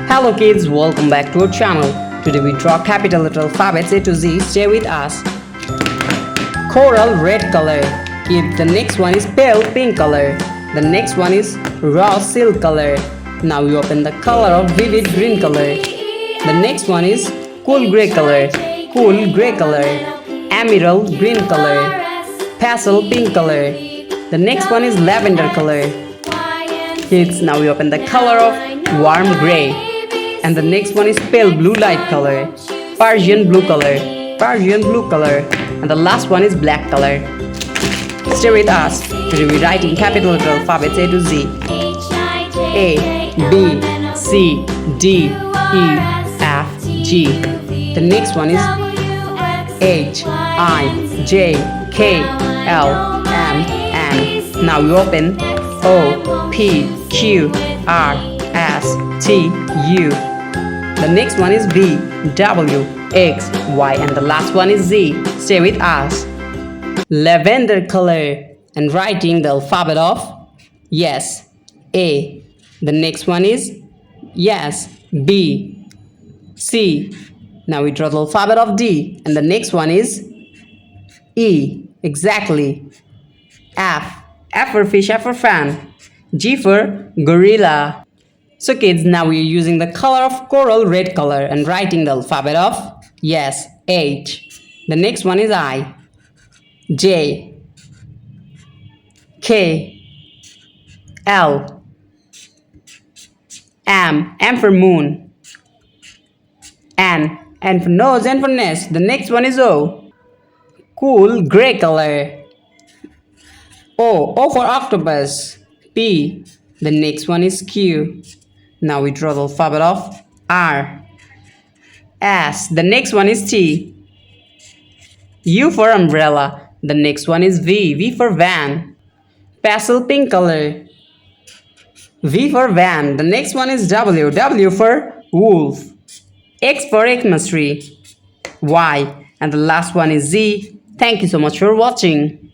Hello kids, welcome back to our channel. Today we draw capital letter alphabets A to Z. Stay with us. Coral red color. Kid, the next one is pale pink color. The next one is raw silk color. Now you open the color of vivid green color. The next one is cool gray color. Cool gray color. Emerald green color. Pastel pink color. The next one is lavender color. Kids, now we open the color of warm gray. And the next one is pale blue light color. Persian blue color. Persian blue color. And the last one is black color. Stay with us. Today we write in capital letter alphabets A to Z. A, B, C, D, E, F, G. The next one is H, I, J, K, L, M, N. Now you open O, P, Q, R, S, T, U. The next one is V, W, X, Y, and the last one is Z. Stay with us. Lavender color. And writing the alphabet of yes, A. The next one is yes, B, C. Now we draw the alphabet of D. And the next one is E. Exactly. F. F for fish, F for fan. G for gorilla. So kids, now we are using the color of coral red color and writing the alphabet of yes, H. The next one is I, J, K, L, M for moon, N for nose, N for nest. The next one is O, cool gray color. O for octopus. P. The next one is Q. Now we draw the alphabet of R, S. The next one is T. U for umbrella. The next one is V. V for van. Pastel pink color. V for van. The next one is W. W for wolf. X for Xmas tree. Y. And the last one is Z. Thank you so much for watching.